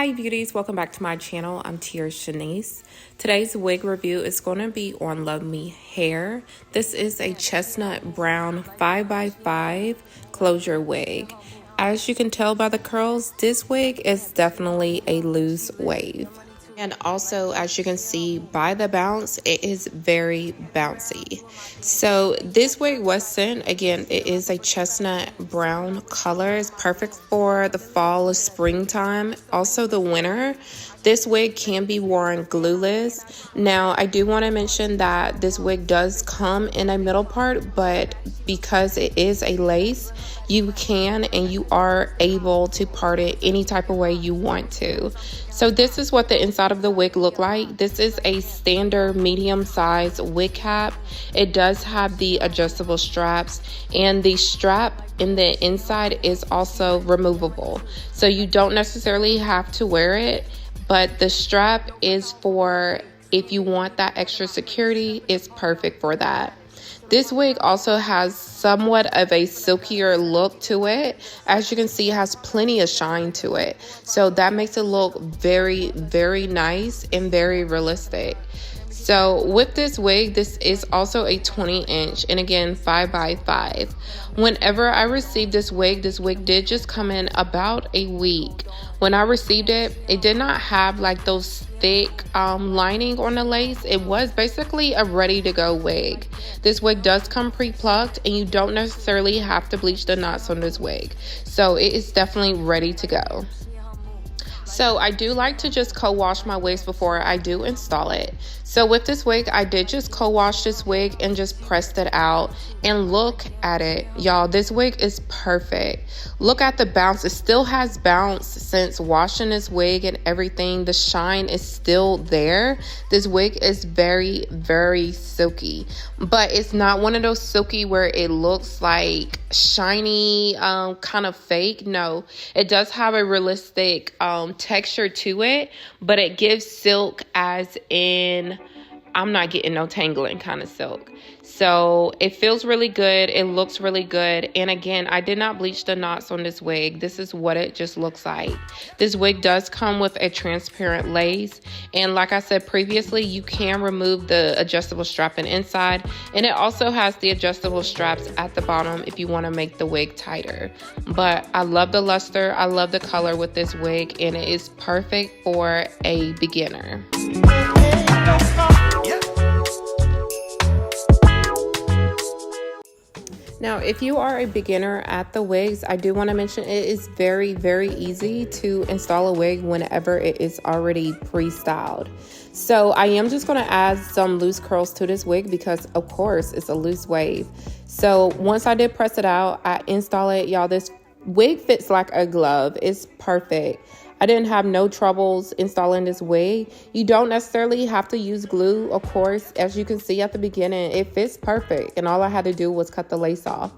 Hi beauties, welcome back to my channel. I'm Tia Shanice. Today's wig review is going to be on Luvme hair. This is a chestnut brown 5x5 closure wig. As you can tell by the curls, this wig is definitely a loose wave. And also, as you can see by the bounce, it is very bouncy. So this wig was sent, again, it is a chestnut brown color. It's perfect for the fall or springtime, also the winter. This wig can be worn glueless. Now, I do want to mention that this wig does come in a middle part, but because it is a lace, you can and you are able to part it any type of way you want to. So this is what the inside of the wig look like. This is a standard medium size wig cap. It does have the adjustable straps, and the strap in the inside is also removable. So you don't necessarily have to wear it, but the strap is for if you want that extra security. It's perfect for that. This wig also has somewhat of a silkier look to it. As you can see, it has plenty of shine to it. So that makes it look very, very nice and very realistic. So with this wig, this is also a 20-inch, and again, 5x5. Whenever I received this wig did just come in about a week. When I received it, it did not have like those thick lining on the lace. It was basically a ready to go wig. This wig does come pre-plucked, and you don't necessarily have to bleach the knots on this wig. So it is definitely ready to go. So I do like to just co-wash my wigs before I do install it. So with this wig, I did just co-wash this wig and just pressed it out, and look at it, y'all. This wig is perfect. Look at the bounce. It still has bounce since washing this wig and everything. The shine is still there. This wig is very, very silky, but it's not one of those silky where it looks like shiny, kind of fake. No, it does have a realistic texture to it, but it gives silk, as in I'm not getting no tangling kind of silk. So it feels really good. It looks really good. And again, I did not bleach the knots on this wig. This is what it just looks like. This wig does come with a transparent lace. And like I said previously, you can remove the adjustable strap and inside. And it also has the adjustable straps at the bottom if you want to make the wig tighter. But I love the luster. I love the color with this wig. And it is perfect for a beginner. Now, if you are a beginner at the wigs, I do want to mention it is very, very easy to install a wig whenever it is already pre-styled. So I am just going to add some loose curls to this wig because, of course, it's a loose wave. So once I did press it out, I install it. Y'all, this wig fits like a glove. It's perfect. I didn't have no troubles installing this wig. You don't necessarily have to use glue, of course. As you can see at the beginning, it fits perfect, and all I had to do was cut the lace off.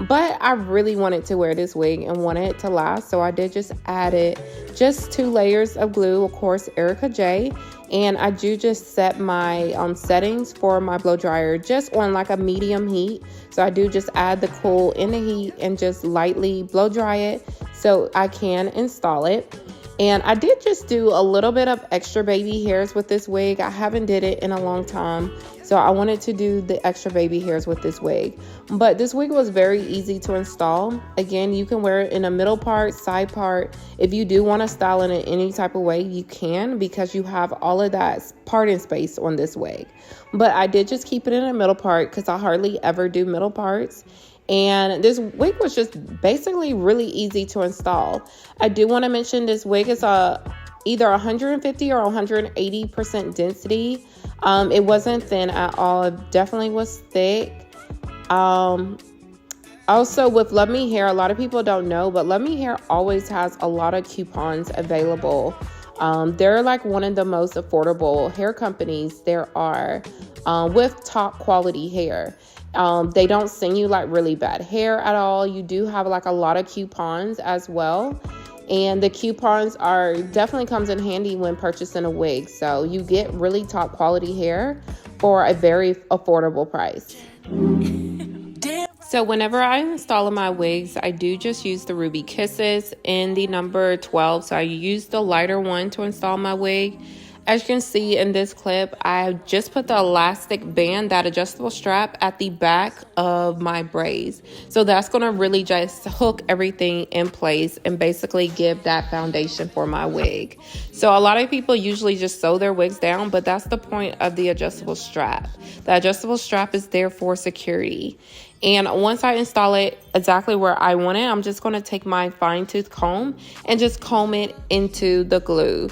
But I really wanted to wear this wig and wanted it to last, so I did just add it, just 2 layers of glue, of course, Erica J. And I do just set my settings for my blow dryer just on like a medium heat. So I do just add the cool in the heat and just lightly blow dry it so I can install it. And I did just do a little bit of extra baby hairs with this wig. I haven't did it in a long time, so I wanted to do the extra baby hairs with this wig. But this wig was very easy to install. Again, you can wear it in a middle part, side part. If you do want to style it in any type of way, you can, because you have all of that parting space on this wig. But I did just keep it in a middle part because I hardly ever do middle parts. And this wig was just basically really easy to install. I do want to mention this wig is either 150 or 180% density. It wasn't thin at all. It definitely was thick. Also with Luvme hair, a lot of people don't know, but Luvme hair always has a lot of coupons available. They're like one of the most affordable hair companies there are, with top quality hair. They don't send you like really bad hair at all. You do have like a lot of coupons as well. And the coupons definitely comes in handy when purchasing a wig. So you get really top quality hair for a very affordable price. So whenever I install my wigs, I do just use the Ruby Kisses in the number 12. So I use the lighter one to install my wig. As you can see in this clip, I just put the elastic band, that adjustable strap, at the back of my braids. So that's going to really just hook everything in place and basically give that foundation for my wig. So a lot of people usually just sew their wigs down, but that's the point of the adjustable strap. The adjustable strap is there for security. And once I install it exactly where I want it, I'm just going to take my fine tooth comb and just comb it into the glue.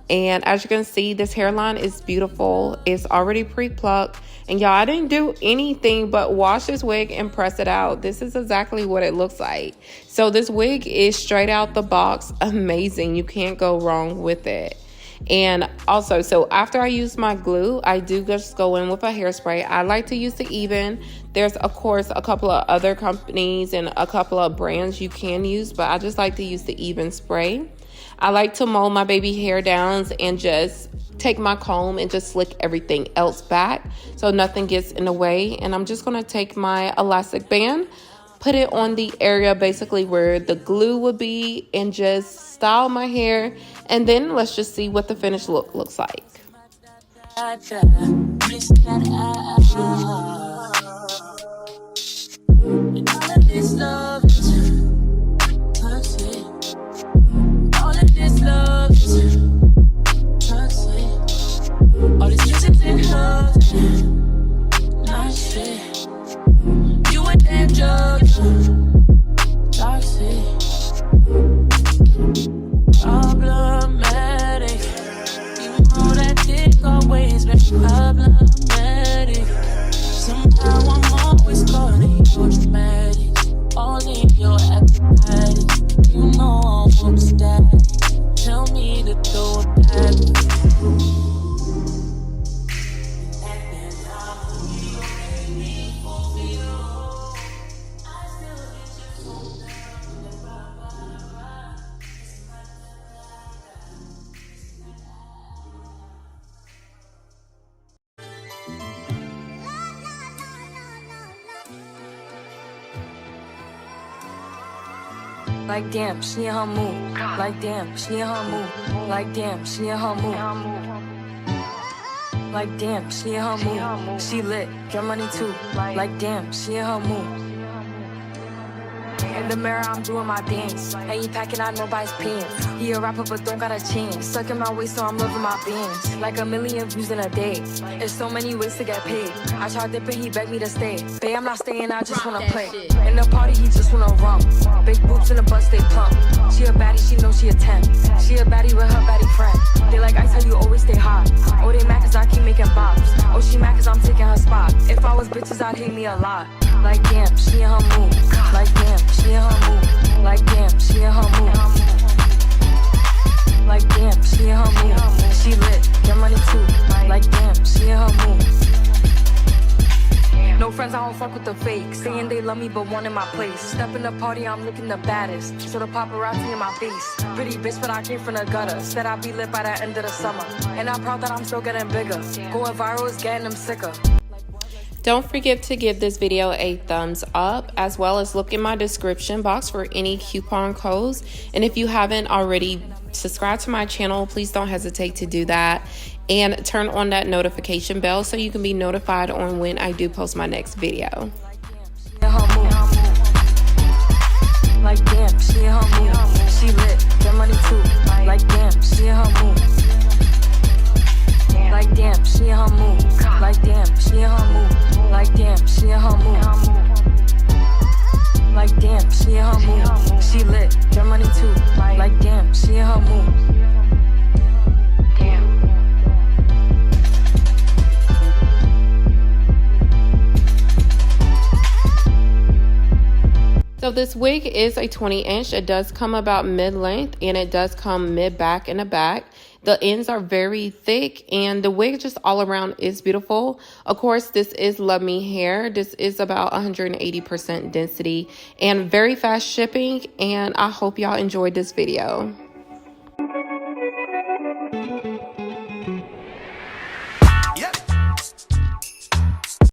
And as you can see, this hairline is beautiful. It's already pre-plucked. And y'all, I didn't do anything but wash this wig and press it out. This is exactly what it looks like. So this wig is straight out the box. Amazing. You can't go wrong with it. And also, so after I use my glue, I do just go in with a hairspray. I like to use the Even. There's, of course, a couple of other companies and a couple of brands you can use, but I just like to use the Even spray. I like to mold my baby hair down and just take my comb and just slick everything else back so nothing gets in the way. And I'm just going to take my elastic band, put it on the area basically where the glue would be, and just style my hair. And then let's just see what the finished look looks like. Problematic, you know that dick always been problematic. Somehow I'm always caught in your dramatic, all in your acrobatics. You know I won't stay. Tell me to throw it back. Like damn, she in her mood. Like damn, she in her mood. Like damn, she in her mood. Like damn, she in her mood. She lit, get money too. Like damn, she in her mood. In the mirror, I'm doing my dance. Ain't packing out nobody's pants. He a rapper, but don't got a chance. Stuck in my waist, so I'm loving my bands. Like 1 million views in a day. There's so many ways to get paid. I tried dipping, he begged me to stay. Babe, I'm not staying, I just wanna play. In the party, he just wanna rump. Big boobs in the bus, they plump. She a baddie, she knows she a 10. She a baddie with her baddie friend. They like ice, how you always stay hot. Oh, they mad cause I keep making bops. Oh, she mad cause I'm taking her spot. If I was bitches, I'd hate me a lot. Like damn, she in her mood. Like damn, she in her mood. Like damn, she in her mood. Like damn, she in her mood. She lit, get money too. Like damn, she in her mood. No friends, I don't fuck with the fake. Saying they love me but one in my place. Step in the party, I'm looking the baddest. So the paparazzi in my face. Pretty bitch, but I came from the gutter. Said I'd be lit by the end of the summer. And I'm proud that I'm still getting bigger. Going viral is getting them sicker. Don't forget to give this video a thumbs up, as well as look in my description box for any coupon codes. And if you haven't already subscribed to my channel, please don't hesitate to do that. And turn on that notification bell so you can be notified on when I do post my next video. Like damn, she in her mood. She lit, get money too. Like damn, she in her mood. Like damn, she in her mood. Like damn, she in her mood. Like damn, she in her mood. Like damn, she in her mood. She lit, get money too. Like damn, she in her mood. So this wig is a 20-inch. It does come about mid-length, and it does come mid-back in the back. The ends are very thick, and the wig just all around is beautiful. Of course, this is Luvme hair. This is about 180% density and very fast shipping, and I hope y'all enjoyed this video.